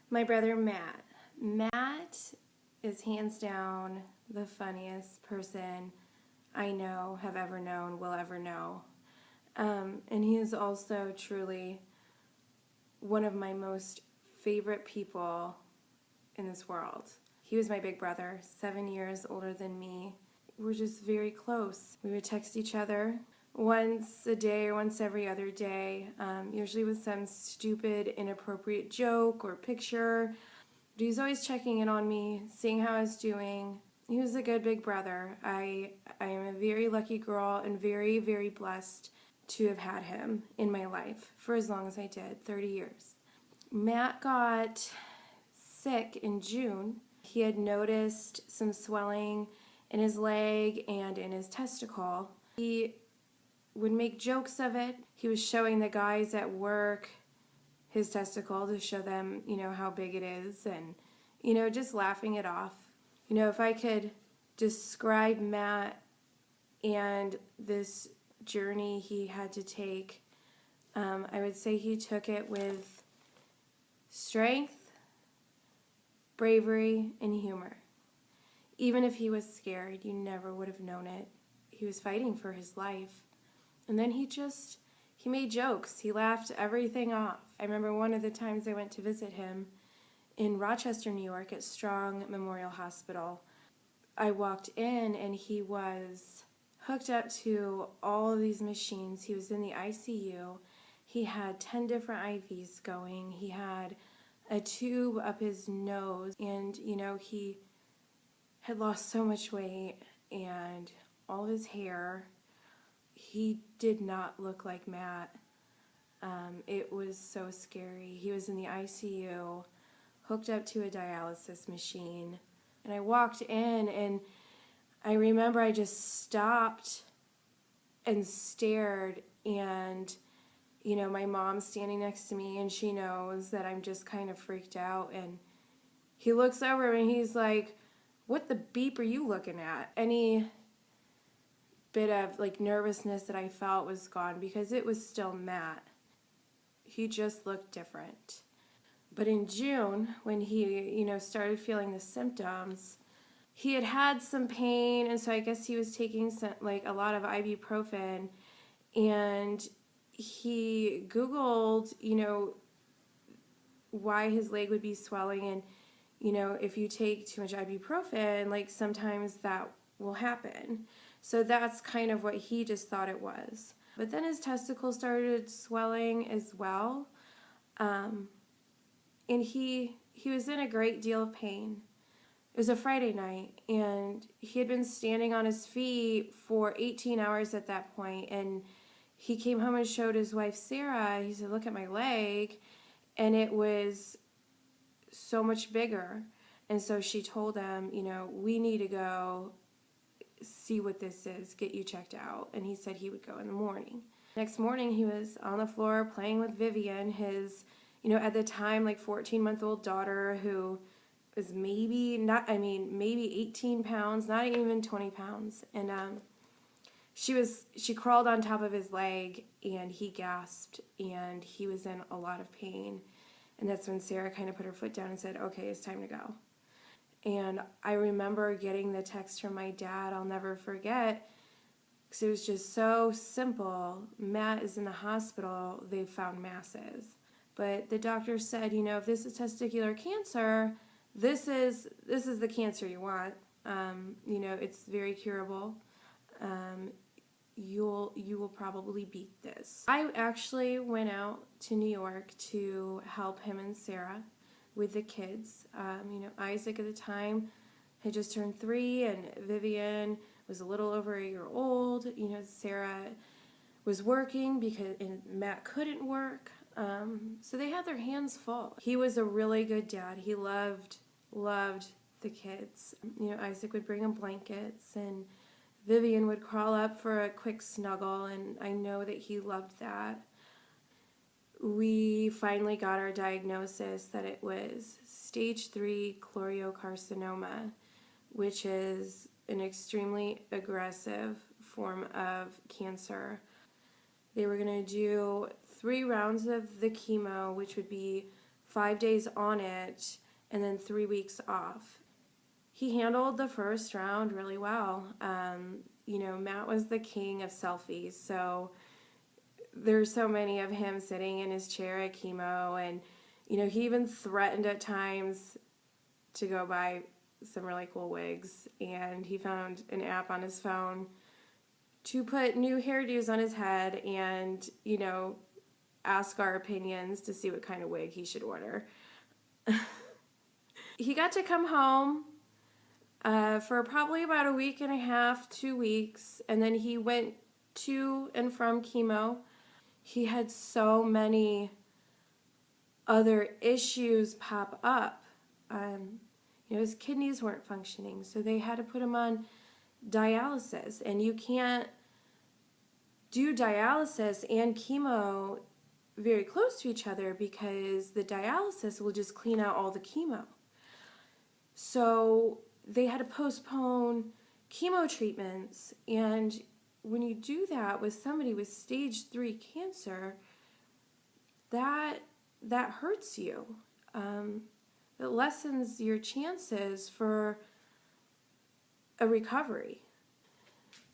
My brother Matt. Matt is hands down the funniest person I know, have ever known, will ever know. And he is also truly one of my most favorite people in this world. He was my big brother, 7 years older than me. We're just very close. We would text each other once a day or once every other day, usually with some stupid, inappropriate joke or picture. But he was always checking in on me, seeing how I was doing. He was a good big brother. I am a very lucky girl and very, very blessed to have had him in my life for as long as I did, 30 years. Matt got sick in June. He had noticed some swelling in his leg and in his testicle. He would make jokes of it. He was showing the guys at work his testicle to show them, how big it is, and, just laughing it off. If I could describe Matt and this journey he had to take, I would say he took it with strength, bravery, and humor. Even if he was scared, you never would have known it. He was fighting for his life. And then he made jokes. He laughed everything off. I remember one of the times I went to visit him in Rochester, New York at Strong Memorial Hospital. I walked in and he was hooked up to all of these machines. He was in the ICU. He had 10 different IVs going. He had a tube up his nose, and he had lost so much weight and all his hair. He did not look like Matt. It was so scary. He was in the ICU, hooked up to a dialysis machine. And I walked in, and I remember I just stopped and stared, and, my mom's standing next to me, and she knows that I'm just kind of freaked out. And he looks over and he's like, "What the beep are you looking at?" Any bit of nervousness that I felt was gone because it was still Matt. He just looked different. But in June, when he, started feeling the symptoms, he had some pain, and so I guess he was taking a lot of ibuprofen, and he Googled, why his leg would be swelling, and, if you take too much ibuprofen, sometimes that will happen. So that's kind of what he just thought it was. But then his testicles started swelling as well. And he was in a great deal of pain. It was a Friday night, and he had been standing on his feet for 18 hours at that point, and he came home and showed his wife Sarah. He said, "Look at my leg," and it was so much bigger. And so she told him, "We need to go see what this is, get you checked out." And he said he would go in the morning. Next morning, he was on the floor playing with Vivian, his, at the time, 14-month-old daughter, who was maybe 18 pounds, not even 20 pounds. And she crawled on top of his leg, and he gasped, and he was in a lot of pain. And that's when Sarah kind of put her foot down and said, "Okay, it's time to go." And I remember getting the text from my dad, I'll never forget, because it was just so simple. Matt is in the hospital, they found masses. But the doctor said, if this is testicular cancer, this is the cancer you want. It's very curable. You will probably beat this. I actually went out to New York to help him and Sarah with the kids. Isaac at the time had just turned 3, and Vivian was a little over a year old. Sarah was working and Matt couldn't work. So they had their hands full. He was a really good dad. He loved the kids. Isaac would bring him blankets, and Vivian would crawl up for a quick snuggle, and I know that he loved that. We finally got our diagnosis that it was stage 3 cholangiocarcinoma, which is an extremely aggressive form of cancer. They were going to do 3 rounds of the chemo, which would be 5 days on it, and then 3 weeks off. He handled the first round really well. Matt was the king of selfies, so there's so many of him sitting in his chair at chemo, and he even threatened at times to go buy some really cool wigs, and he found an app on his phone to put new hairdos on his head and ask our opinions to see what kind of wig he should order. He got to come home for probably about a week and a half, 2 weeks, and then he went to and from chemo. He had so many other issues pop up. His kidneys weren't functioning, so they had to put him on dialysis, and you can't do dialysis and chemo very close to each other because the dialysis will just clean out all the chemo. So they had to postpone chemo treatments, and when you do that with somebody with stage 3 cancer, that hurts you. It lessens your chances for a recovery.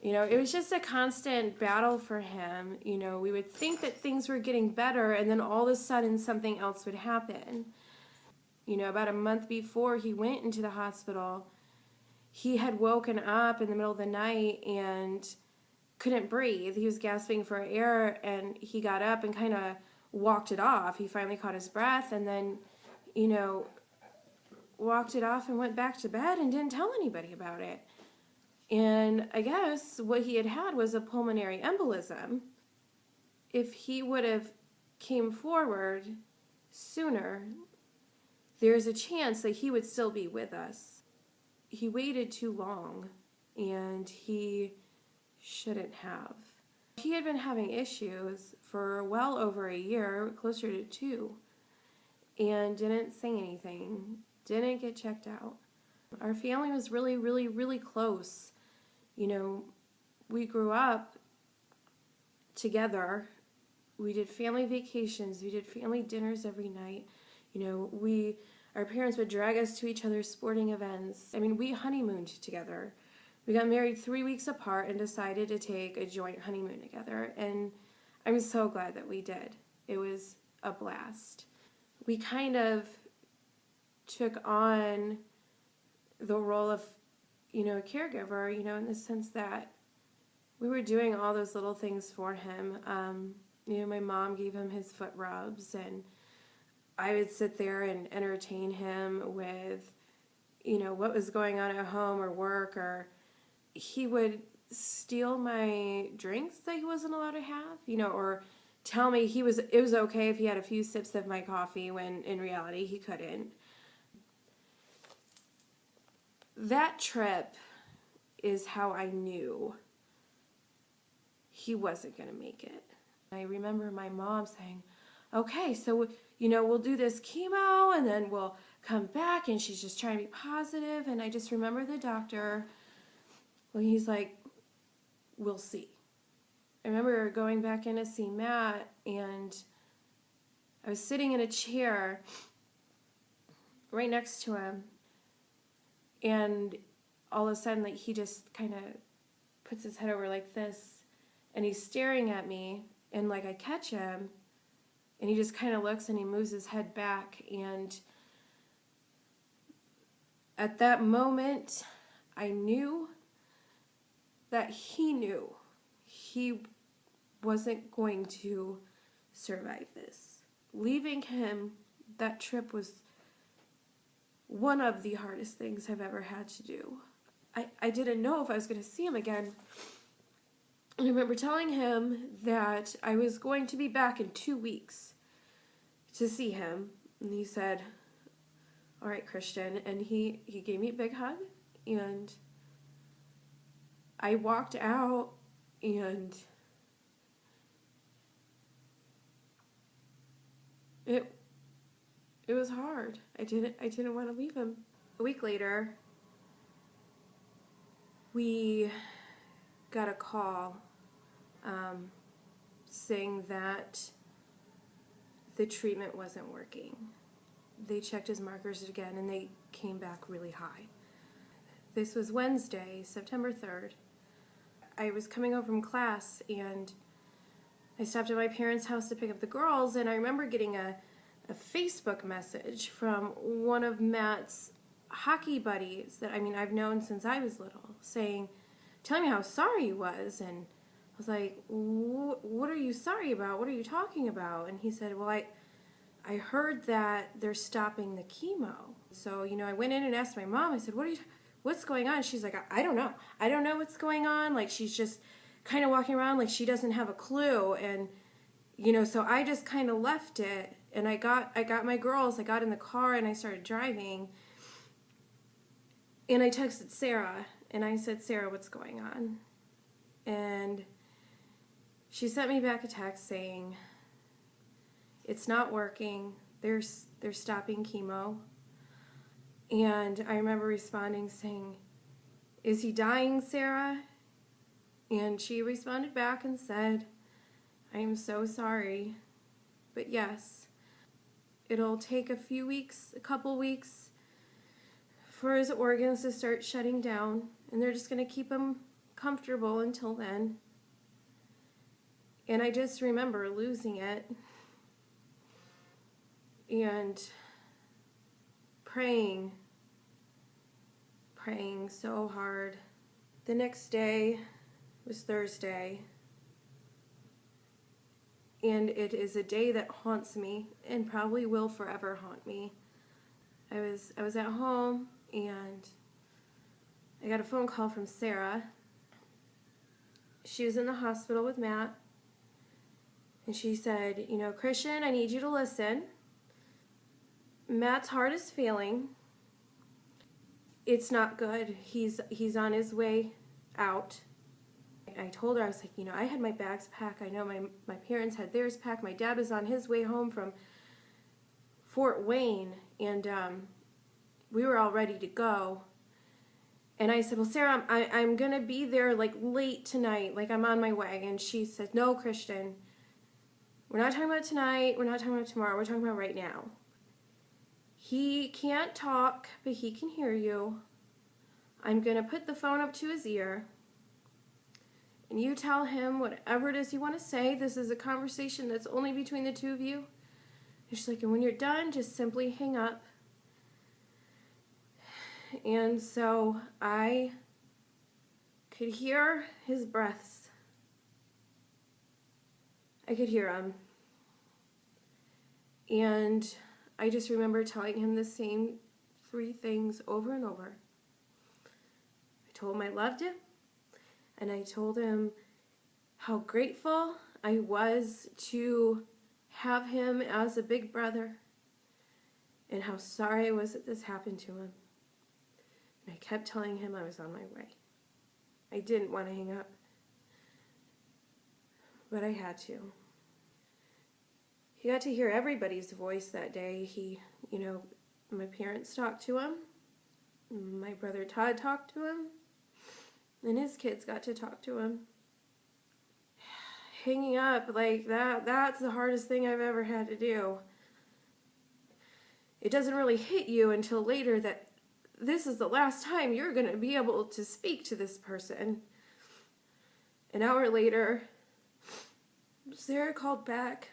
It was just a constant battle for him. We would think that things were getting better, and then all of a sudden something else would happen. About a month before he went into the hospital, he had woken up in the middle of the night and couldn't breathe. He was gasping for air, and he got up and kind of walked it off. He finally caught his breath, and then, walked it off and went back to bed and didn't tell anybody about it. And I guess what he had was a pulmonary embolism. If he would have came forward sooner, there's a chance that he would still be with us. He waited too long, and he shouldn't have. He had been having issues for well over a year, closer to 2, and didn't say anything, didn't get checked out. Our family was really, really, really close. We grew up together. We did family vacations. We did family dinners every night. Our parents would drag us to each other's sporting events. We honeymooned together. We got married 3 weeks apart and decided to take a joint honeymoon together. And I'm so glad that we did. It was a blast. We kind of took on the role of a caregiver, in the sense that we were doing all those little things for him. My mom gave him his foot rubs, and I would sit there and entertain him with, what was going on at home or work, or he would steal my drinks that he wasn't allowed to have, or tell me it was okay if he had a few sips of my coffee when in reality he couldn't. That trip is how I knew he wasn't going to make it. I remember my mom saying, okay, so, we'll do this chemo and then we'll come back, and she's just trying to be positive. And I just remember the doctor, he's like, we'll see. I remember going back in to see Matt, and I was sitting in a chair right next to him, and all of a sudden, he just kind of puts his head over like this, and he's staring at me, and I catch him, and he just kind of looks and he moves his head back, and at that moment, I knew that he knew he wasn't going to survive this. Leaving him, that trip was one of the hardest things I've ever had to do. I didn't know if I was going to see him again. I remember telling him that I was going to be back in 2 weeks to see him. And he said, all right, Christian. And he gave me a big hug. And I walked out, and it was hard. I didn't want to leave him. A week later, we got a call saying that the treatment wasn't working. they checked his markers again, and they came back really high. This was Wednesday, September 3rd. I was coming home from class, and I stopped at my parents' house to pick up the girls, and I remember getting a Facebook message from one of Matt's hockey buddies that, I've known since I was little, saying, telling me how sorry he was. And I was like, what are you sorry about? What are you talking about? And he said, well, I heard that they're stopping the chemo. So, I went in and asked my mom. I said, what's going on? She's like, I don't know. I don't know what's going on. Like, she's just kind of walking around like she doesn't have a clue. And, so I just kind of left it. And I got my girls. I got in the car and I started driving. And I texted Sarah. And I said, Sarah, what's going on? And she sent me back a text saying, it's not working. They're stopping chemo. And I remember responding saying, is he dying, Sarah? And she responded back and said, I am so sorry. But yes, it'll take a couple weeks for his organs to start shutting down. And they're just going to keep him comfortable until then. And I just remember losing it and praying so hard. The next day was Thursday, and it is a day that haunts me and probably will forever haunt me. I was at home, and I got a phone call from Sarah. She was in the hospital with Matt, and she said, Christian, I need you to listen. Matt's heart is failing. It's not good. He's on his way out. I told her, I was like, I had my bags packed. I know my parents had theirs packed. My dad was on his way home from Fort Wayne, and we were all ready to go. And I said, well, Sarah, I'm going to be there like late tonight. Like, I'm on my way. And she said, no, Christian, we're not talking about tonight. We're not talking about tomorrow. We're talking about right now. He can't talk, but he can hear you. I'm going to put the phone up to his ear, and you tell him whatever it is you want to say. This is a conversation that's only between the two of you. And she's like, and when you're done, just simply hang up. And so I could hear his breaths. I could hear him. And I just remember telling him the same 3 things over and over. I told him I loved him, and I told him how grateful I was to have him as a big brother, and how sorry I was that this happened to him. And I kept telling him I was on my way. I didn't want to hang up, but I had to. He got to hear everybody's voice that day. My parents talked to him. My brother Todd talked to him. And his kids got to talk to him. Hanging up like that's the hardest thing I've ever had to do. It doesn't really hit you until later that this is the last time you're going to be able to speak to this person. An hour later, Sarah called back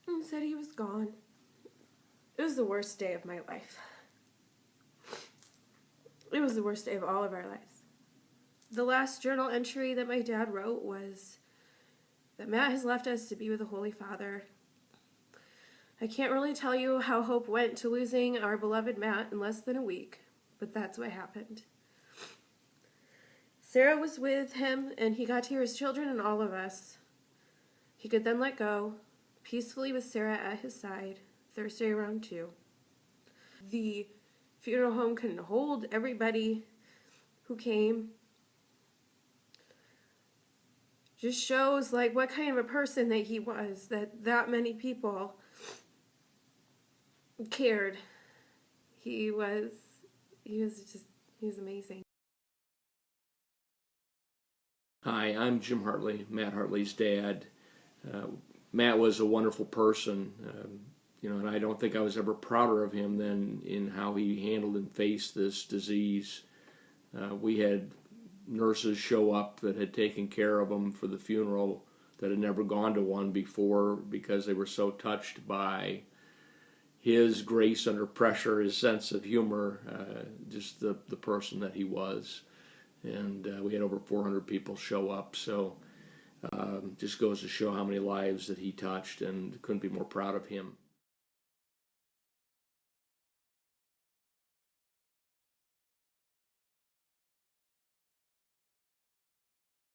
and said he was gone. It was the worst day of my life. It was the worst day of all of our lives. The last journal entry that my dad wrote was that Matt has left us to be with the Holy Father. I can't really tell you how Hope went to losing our beloved Matt in less than a week, but that's what happened. Sarah was with him, and he got to hear his children and all of us. He could then let go, peacefully with Sarah at his side, Thursday around 2. The funeral home couldn't hold everybody who came. Just shows what kind of a person that he was, that many people cared. He was amazing. Hi, I'm Jim Hartley, Matt Hartley's dad. Matt was a wonderful person, And I don't think I was ever prouder of him than in how he handled and faced this disease. We had nurses show up that had taken care of him for the funeral that had never gone to one before because they were so touched by his grace under pressure, his sense of humor, just the person that he was. And we had over 400 people show up, so just goes to show how many lives that he touched, and couldn't be more proud of him.